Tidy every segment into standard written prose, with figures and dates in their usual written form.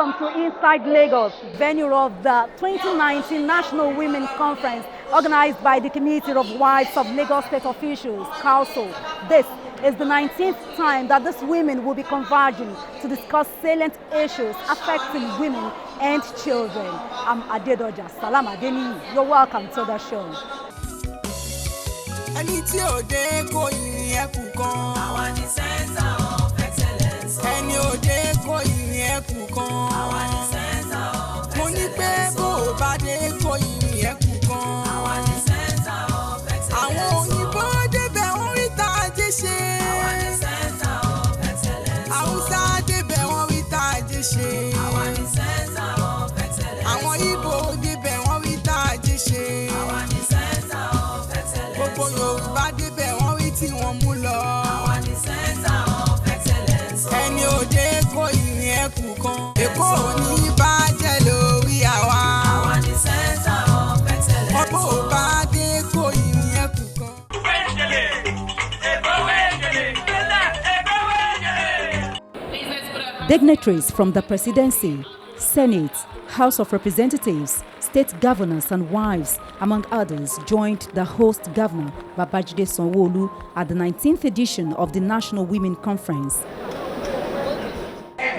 welcome to Inside Lagos, venue of the 2019 National Women Conference organized by the Committee of Wives of Lagos State Officials, Council. This is the 19th time that these women will be converging to discuss salient issues affecting women and children. I'm Adedoja Salam Adeni. You're welcome to the show. Ẹni tí ò dé kò yìn ẹkù kan. Àwa ni center of excellence. Ẹni ò dé kò yìn ẹkù kan. Àwa ni center of excellence. Mo ní pé bó o bá dé kò yìn ẹkù kan. Àwa ni center of excellence. Àwọn òyìnbó débẹ̀ wọ́n rí tá a jẹ́ ṣe. Àwa ni center of excellence. Haúsá débẹ̀ wọ́n rí tá a jẹ́ ṣe. Àwa ni center of excellence. Àwọn Ìgbò débẹ̀ wọ́n rí tá a jẹ́ ṣe. Àwa ni center of excellence. Gbogbo Yorùbá débẹ̀ wọ́n rí tí wọ́n mú lọ. Àwa ni center of excellence. Ẹni òde kò yìn ẹkù kan. Èkó ò ní bàjẹ́ lórí àwa. Àwa ni center of excellence. Ọ̀pọ̀ ò bá dé kò yìn ẹkù kan. Dignitaries from the Presidency, Senate, House of Representatives, state governors and wives, among others, joined the host governor, Babajide Sanwo-Olu, at the 19th edition of the National Women Conference.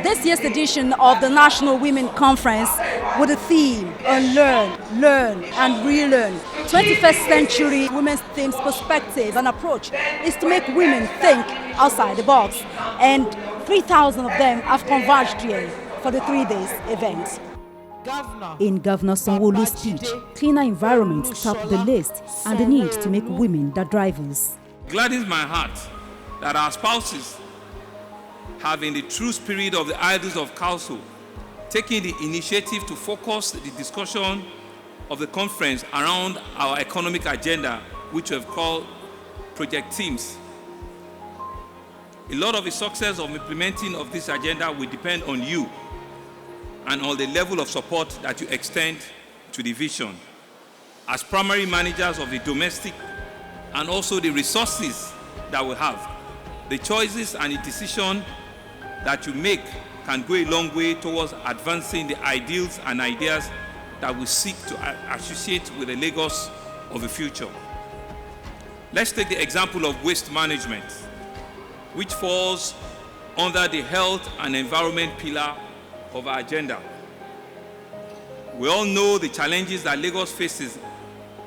This year's edition of the National Women Conference with the theme Unlearn, Learn and Relearn. 21st century women's themes perspective and approach is to make women think outside the box, and 3,000 of them have converged here for the 3 days event. In Governor Sanwo-Olu's speech, cleaner environments topped the list and the need to make women the drivers. Gladdens my heart that our spouses have, in the true spirit of the idols of council, taken the initiative to focus the discussion of the conference around our economic agenda, which we have called project teams. A lot of the success of implementing of this agenda will depend on you and on the level of support that you extend to the vision. As primary managers of the domestic and also the resources that we have, the choices and the decision that you make can go a long way towards advancing the ideals and ideas that we seek to associate with the Lagos of the future. Let's take the example of waste management, which falls under the health and environment pillar of our agenda. We all know the challenges that Lagos faces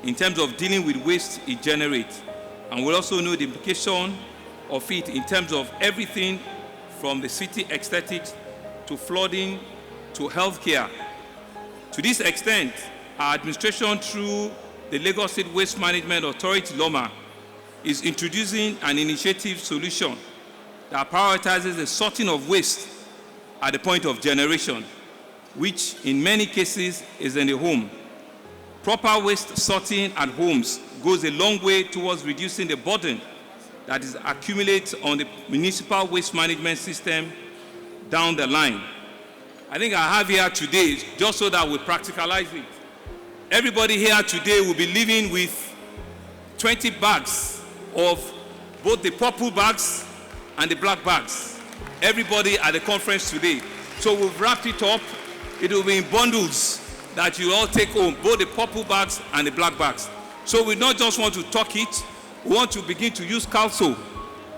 in terms of dealing with waste it generates, and we also know the implication of it in terms of everything from the city aesthetics to flooding to healthcare. To this extent, our administration, through the Lagos State Waste Management Authority, LOMA, is introducing an initiative solution that prioritizes the sorting of waste at the point of generation, which in many cases is in the home. Proper waste sorting at homes goes a long way towards reducing the burden that is accumulated on the municipal waste management system down the line. I think I have here today, just so that we practicalize it. Everybody here today will be living with 20 bags of both the purple bags and the black bags. Everybody at the conference today. So we've wrapped it up. It will be in bundles that you all take home, both the purple bags and the black bags. So we not just want to talk it, we want to begin to use council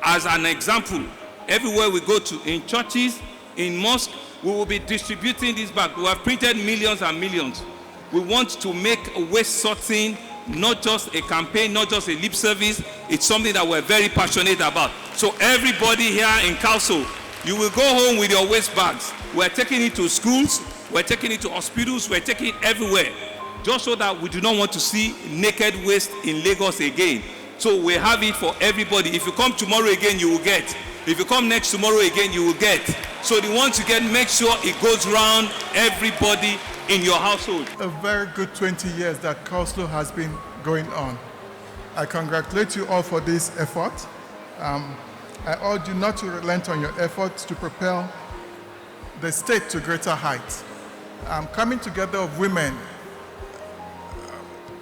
as an example. Everywhere we go to, in churches, in mosques, we will be distributing this bag. We have printed millions and millions. We want to make waste sorting not just a campaign, not just a lip service. It's something that we're very passionate about. So everybody here in council, you will go home with your waste bags. We're taking it to schools, we're taking it to hospitals, we're taking it everywhere, just so that we do not want to see naked waste in Lagos again. So we have it for everybody. If you come tomorrow again, you will get. If you come next tomorrow again, you will get. So the ones you get, make sure it goes around everybody in your household. A very good 20 years that Council has been going on. I congratulate you all for this effort. I urge you not to relent on your efforts to propel the state to greater heights. Coming together of women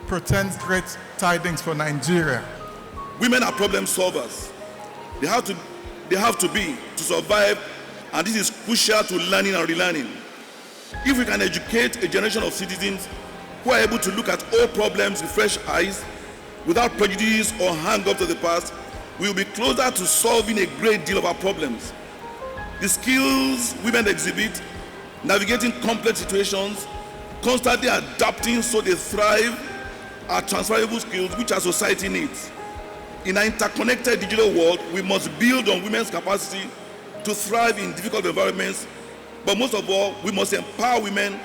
portends great tidings for Nigeria. Women are problem solvers. They have to be to survive, and this is crucial to learning and relearning. If we can educate a generation of citizens who are able to look at all problems with fresh eyes, without prejudice or hang up to the past, we will be closer to solving a great deal of our problems. The skills women exhibit, navigating complex situations, constantly adapting so they thrive, are transferable skills which our society needs. In an interconnected digital world, we must build on women's capacity to thrive in difficult environments, but most of all, we must empower women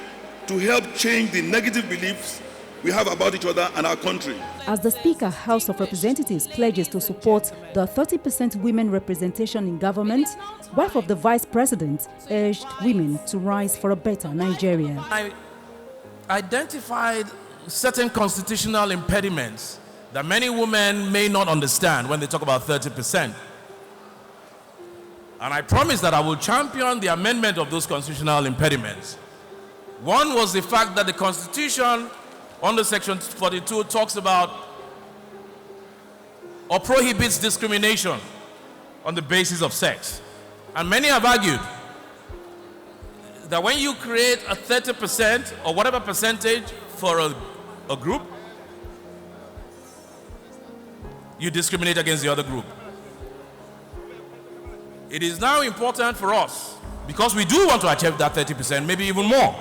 to help change the negative beliefs we have about each other and our country. As the Speaker, House of Representatives pledges to support the 30% women representation in government, wife of the Vice President urged women to rise for a better Nigeria. I identified certain constitutional impediments that many women may not understand when they talk about 30%. And I promised that I will champion the amendment of those constitutional impediments. One was the fact that the Constitution, under Section 42, talks about or prohibits discrimination on the basis of sex. And many have argued that when you create a 30% or whatever percentage for a group, you discriminate against the other group. It is now important for us, because we do want to achieve that 30%, maybe even more.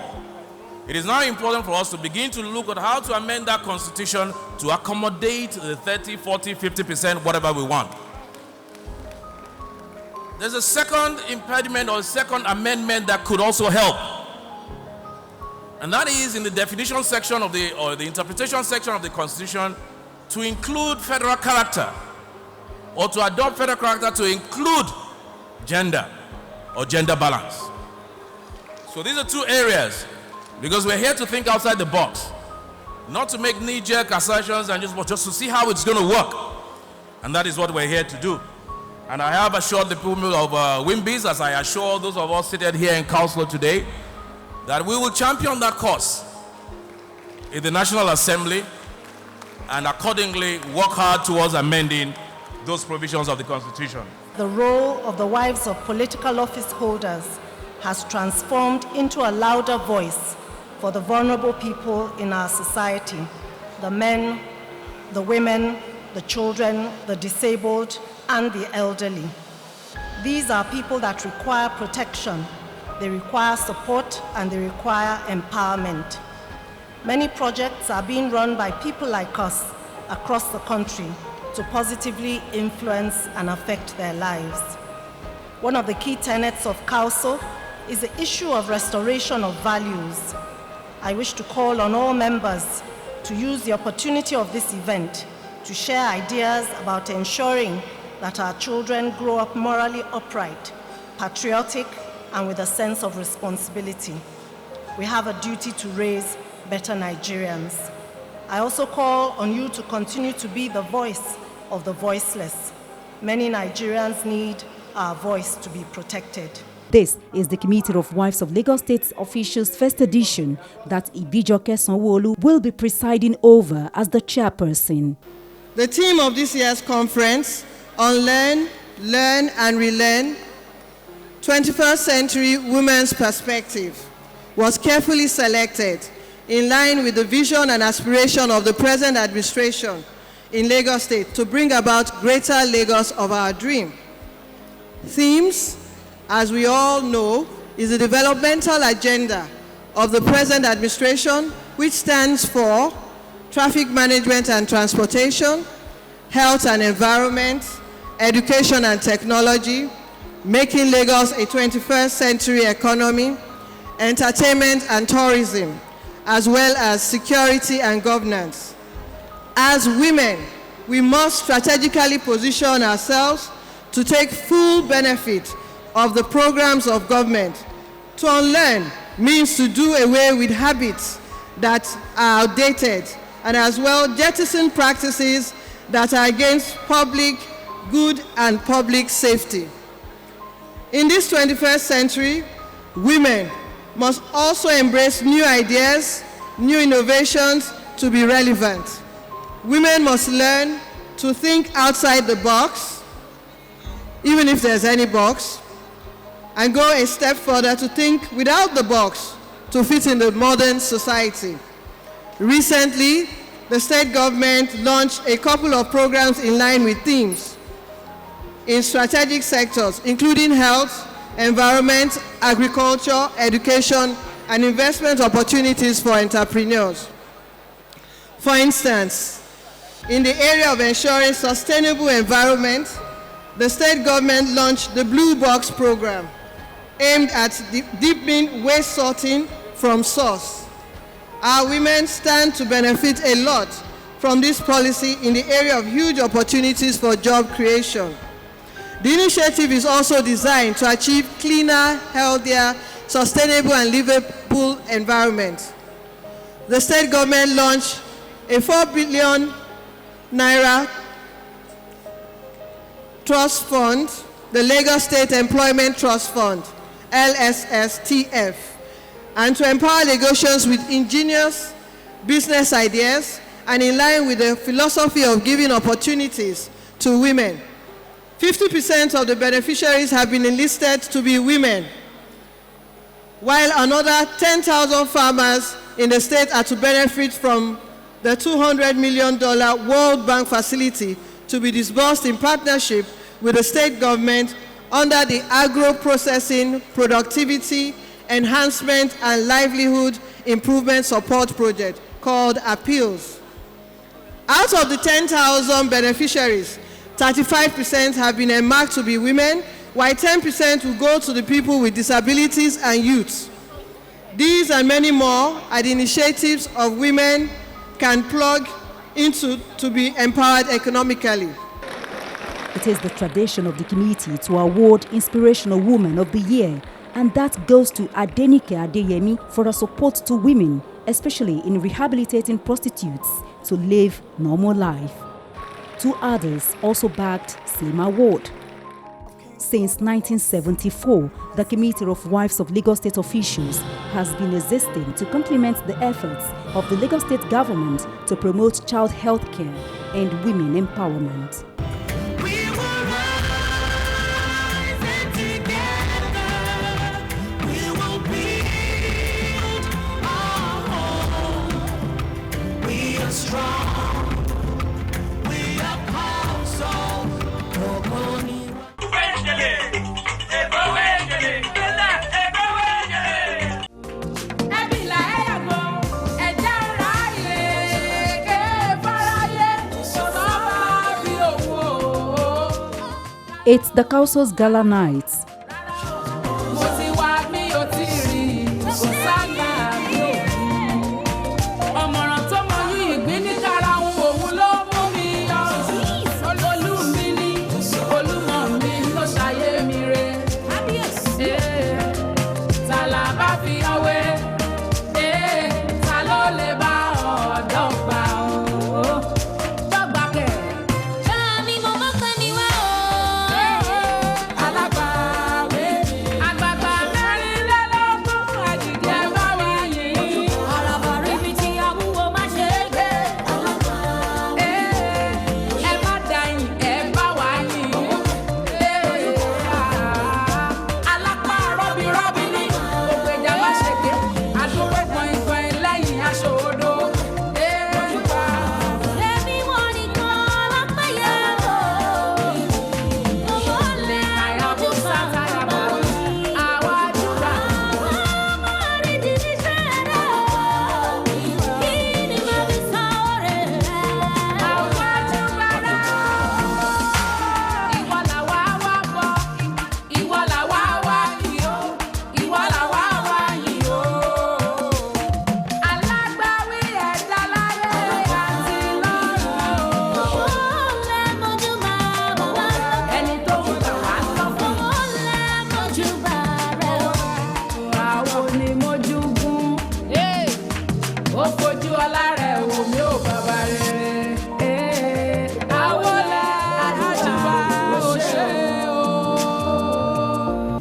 It is now important for us to begin to look at how to amend that constitution to accommodate the 30, 40, 50%, whatever we want. There's a second impediment or a second amendment that could also help. And that is in the definition section of the interpretation section of the Constitution to include federal character, or to adopt federal character to include gender or gender balance. So these are two areas, because we're here to think outside the box, not to make knee-jerk assertions and just to see how it's going to work. And that is what we're here to do. And I have assured the people of WIMBIS, as I assure those of us seated here in Council today, that we will champion that cause in the National Assembly and accordingly work hard towards amending those provisions of the Constitution. The role of the wives of political office holders has transformed into a louder voice for the vulnerable people in our society, the men, the women, the children, the disabled, and the elderly. These are people that require protection, they require support, and they require empowerment. Many projects are being run by people like us across the country to positively influence and affect their lives. One of the key tenets of Council is the issue of restoration of values. I wish to call on all members to use the opportunity of this event to share ideas about ensuring that our children grow up morally upright, patriotic, and with a sense of responsibility. We have a duty to raise better Nigerians. I also call on you to continue to be the voice of the voiceless. Many Nigerians need our voice to be protected. This is the Committee of Wives of Lagos State Officials First Edition that Ibijoke Sanwo-Olu will be presiding over as the chairperson. The theme of this year's conference, Unlearn, Learn and Relearn, 21st Century Women's Perspective, was carefully selected in line with the vision and aspiration of the present administration in Lagos State to bring about greater Lagos of our dream. Themes, as we all know, is the developmental agenda of the present administration, which stands for traffic management and transportation, health and environment, education and technology, making Lagos a 21st century economy, entertainment and tourism, as well as security and governance. As women, we must strategically position ourselves to take full benefit of the programs of government. To unlearn means to do away with habits that are outdated, and as well jettison practices that are against public good and public safety. In this 21st century, women must also embrace new ideas, new innovations to be relevant. Women must learn to think outside the box, even if there's any box, and go a step further to think without the box to fit in the modern society. Recently, the state government launched a couple of programs in line with themes in strategic sectors, including health, environment, agriculture, education, and investment opportunities for entrepreneurs. For instance, in the area of ensuring sustainable environment, the state government launched the Blue Box program, aimed at deepening waste sorting from source. Our women stand to benefit a lot from this policy in the area of huge opportunities for job creation. The initiative is also designed to achieve cleaner, healthier, sustainable, and livable environment. The state government launched a 4 billion naira trust fund, the Lagos State Employment Trust Fund, LSSTF, and to empower Lagosians with ingenious business ideas and in line with the philosophy of giving opportunities to women. 50% of the beneficiaries have been enlisted to be women, while another 10,000 farmers in the state are to benefit from the $200 million World Bank facility to be disbursed in partnership with the state government under the Agro-Processing, Productivity, Enhancement, and Livelihood Improvement Support Project called APPEALS. Out of the 10,000 beneficiaries, 35% have been earmarked to be women, while 10% will go to the people with disabilities and youth. These and many more are the initiatives of women can plug into to be empowered economically. It is the tradition of the committee to award Inspirational Woman of the Year, and that goes to Adenike Adeyemi for her support to women, especially in rehabilitating prostitutes to live normal life. 2 others also bagged same award. Since 1974, the Committee of Wives of Lagos State Officials has been existing to complement the efforts of the Lagos State government to promote child health care and women empowerment. We will rise and together we will build our home. We are strong. We are powerful. It's the Council's Gala Nights.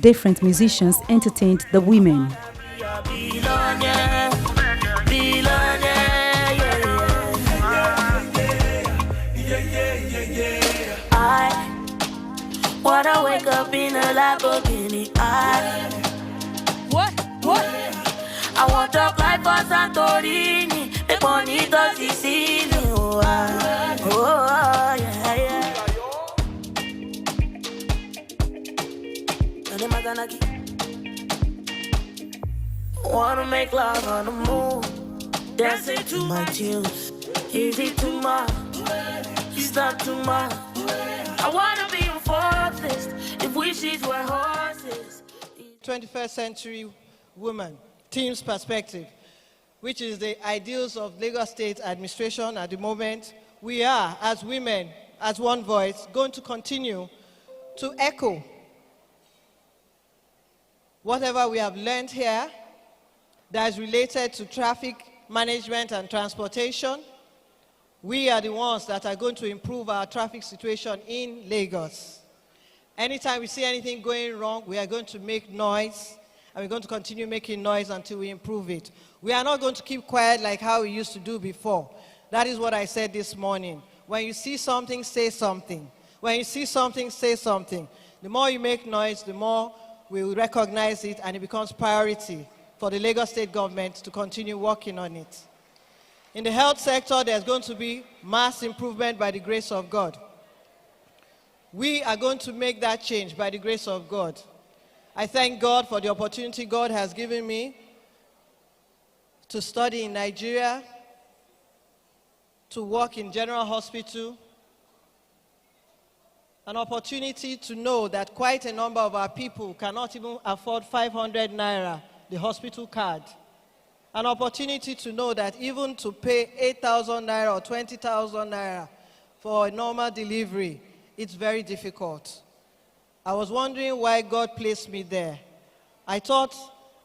Different musicians entertained the women. I wanna wake up in a Lamborghini. I I want to fly for Santorini. Make money touch the ceiling. Oh, yeah, yeah. Wanna make love on the moon, dancing to my tunes. Is it too much? It's not too much. I wanna be a forest if wishes were horses. 21st century woman, team's perspective, which is the ideals of Lagos State administration at the moment. We are, as women, as one voice, going to continue to echo whatever we have learned here that is related to traffic management and transportation. We are the ones that are going to improve our traffic situation in Lagos. Anytime we see anything going wrong, we are going to make noise, and we're going to continue making noise until we improve it. We are not going to keep quiet like how we used to do before. That is what I said this morning. When you see something, say something. When you see something, say something. The more you make noise, the more we will recognize it, and it becomes priority for the Lagos State government to continue working on it. In the health sector, there's going to be mass improvement by the grace of God. We are going to make that change by the grace of God. I thank God for the opportunity God has given me to study in Nigeria, to work in General Hospital, an opportunity to know that quite a number of our people cannot even afford 500 naira, the hospital card. An opportunity to know that even to pay 8,000 naira or 20,000 naira for a normal delivery, it's very difficult. I was wondering why God placed me there. I thought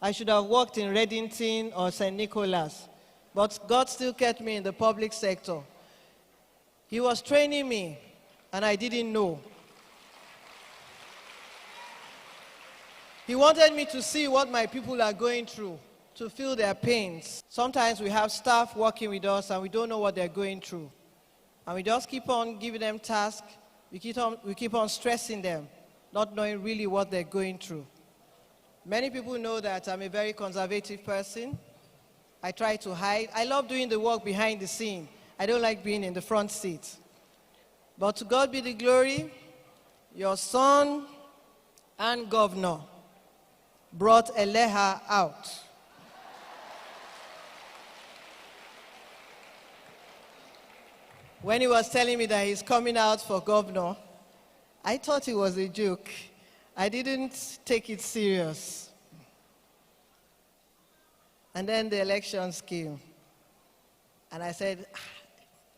I should have worked in Reddington or St. Nicholas, but God still kept me in the public sector. He was training me, and I didn't know. He wanted me to see what my people are going through, to feel their pains. Sometimes we have staff working with us, and we don't know what they're going through. And we just keep on giving them tasks. We keep on stressing them, not knowing really what they're going through. Many people know that I'm a very conservative person. I try to hide. I love doing the work behind the scene. I don't like being in the front seat. But to God be the glory, your son and governor brought Eleha out. When he was telling me that he's coming out for governor, I thought it was a joke. I didn't take it serious. And then the elections came. And I said,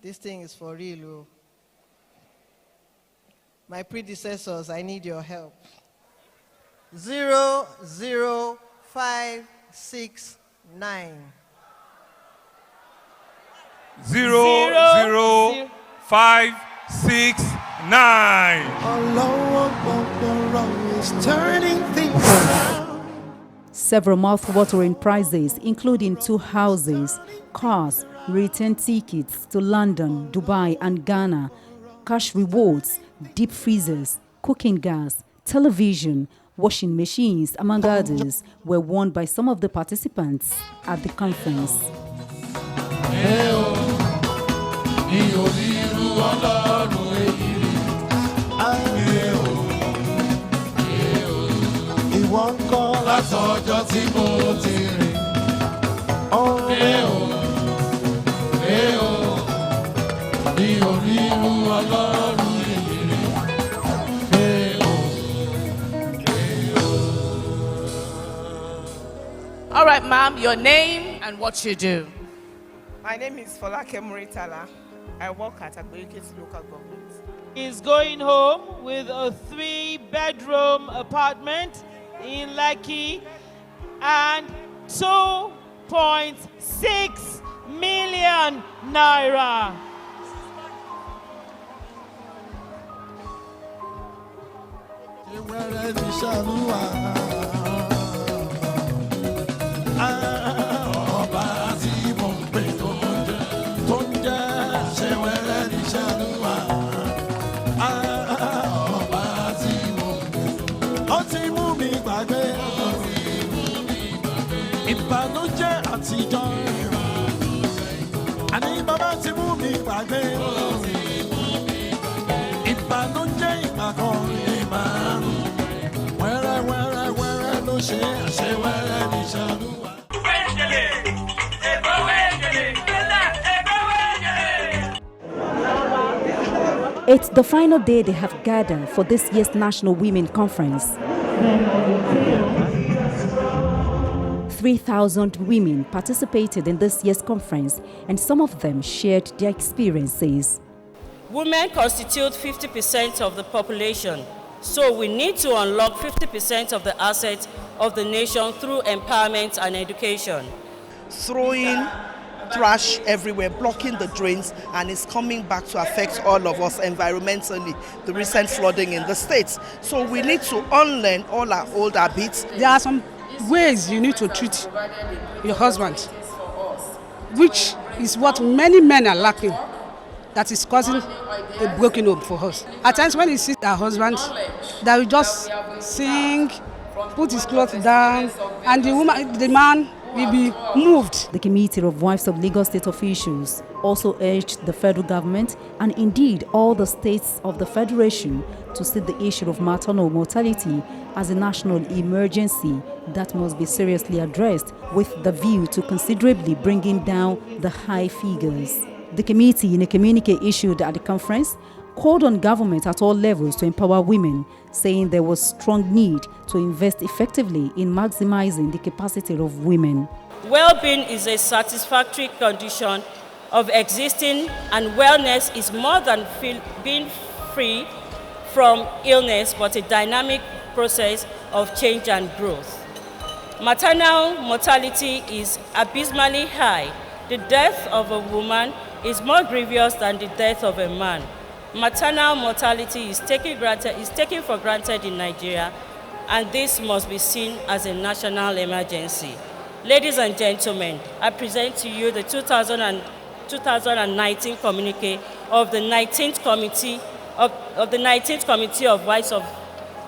this thing is for real. My predecessors, I need your help. 00569. 00569. Is turning things around. Several mouth-watering prizes, including 2 houses, cars, return tickets to London, Dubai, and Ghana, cash rewards, deep freezers, cooking gas, television, washing machines, among others, were won by some of the participants at the conference. All right, ma'am, your name and what you do. My name is Folake Muritala. I work at Ibijoke local government. He's going home with a 3-bedroom apartment in Lekki and 2.6 million naira. Ìbànújẹ́ Àní bàbá ti mú mi gbàgbé ìbànújẹ́ ìgbà kan ìmàrún wẹ́rẹ́ ló ṣe àṣewẹ́rẹ́ ní ṣàlùwà. It's the final day they have gathered for this year's National Women Conference. 3,000 women participated in this year's conference, and some of them shared their experiences. Women constitute 50% of the population, so we need to unlock 50% of the assets of the nation through empowerment and education. Throwing trash everywhere, blocking the drains, and it's coming back to affect all of us environmentally, the recent flooding in the states. So we need to unlearn all our old habits. There are some ways you need to treat your husband, which is what many men are lacking, that is causing a broken home for us. At times when you see our husband, that will just sing, put his clothes down, and the man will be moved. The Committee of Wives of Lagos State officials also urged the federal government and indeed all the states of the federation to see the issue of maternal mortality as a national emergency that must be seriously addressed with the view to considerably bringing down the high figures. The committee, in a communique issued at the conference, called on government at all levels to empower women, saying there was strong need to invest effectively in maximizing the capacity of women. Well-being is a satisfactory condition of existing, and wellness is more than being free from illness, but a dynamic process of change and growth. Maternal mortality is abysmally high. The death of a woman is more grievous than the death of a man. Maternal mortality is taken for granted in Nigeria, and this must be seen as a national emergency. Ladies and gentlemen, I present to you the 2019 communique of the 19th Committee of Wives of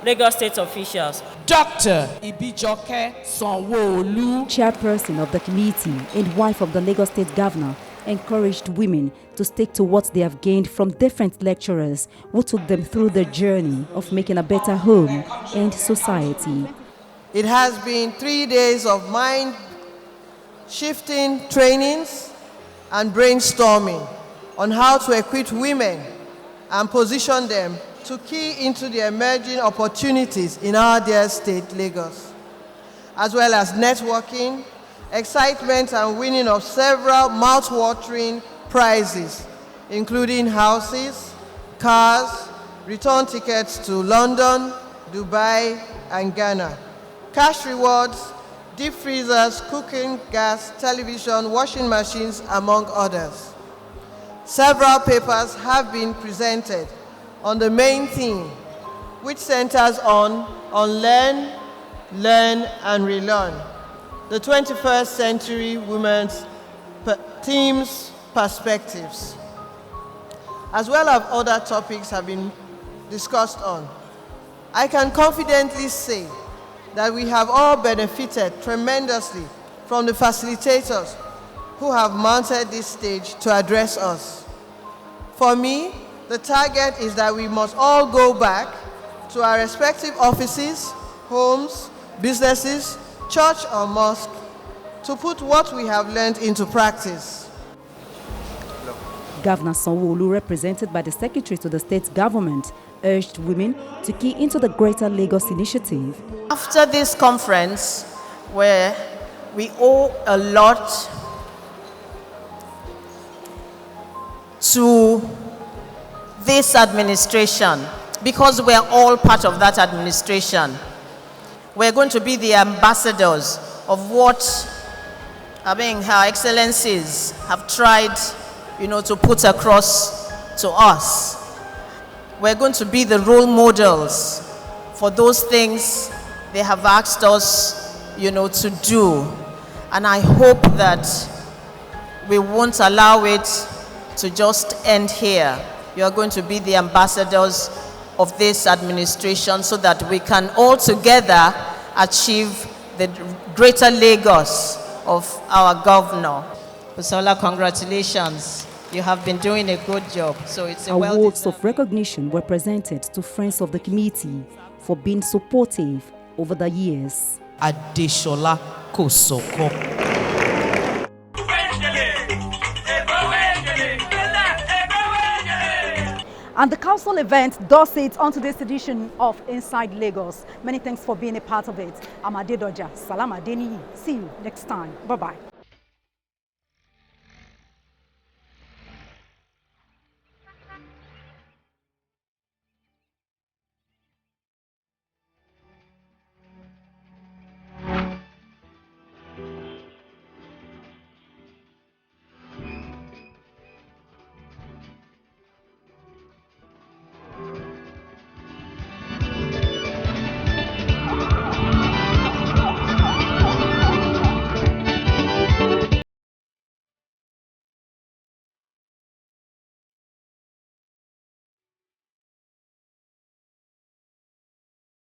Lagos State officials. Dr. Ibijoke Sanwo-Olu, chairperson of the committee and wife of the Lagos State Governor, encouraged women to stick to what they have gained from different lecturers who took them through the journey of making a better home and society. It has been 3 days of mind-shifting trainings and brainstorming on how to equip women and position them to key into the emerging opportunities in our dear state, Lagos, as well as networking, excitement and winning of several mouth-watering prizes, including houses, cars, return tickets to London, Dubai, and Ghana, cash rewards, deep freezers, cooking gas, television, washing machines, among others. Several papers have been presented on the main theme, which centers on learn, and relearn. The 21st century women's team's perspectives, as well as other topics have been discussed on. I can confidently say that we have all benefited tremendously from the facilitators who have mounted this stage to address us. For me, the target is that we must all go back to our respective offices, homes, businesses, church or mosque, to put what we have learned into practice. Governor Sanwo-Olu, represented by the Secretary to the State Government, urged women to key into the Greater Lagos Initiative. After this conference, where we owe a lot to this administration, because we're all part of that administration, we're going to be the ambassadors of what Her Excellencies have tried, to put across to us. We're going to be the role models for those things they have asked us, to do. And I hope that we won't allow it to just end here. You are going to be the ambassadors of this administration so that we can all together achieve the greater Lagos of our governor. Busola, congratulations. You have been doing a good job. So it's a Awards of recognition were presented to friends of the committee for being supportive over the years. Adeshola Kosoko. And the council event does it on today's edition of Inside Lagos. Many thanks for being a part of it. I'm Adedoja. Salam Adeniyi. See you next time. Bye-bye.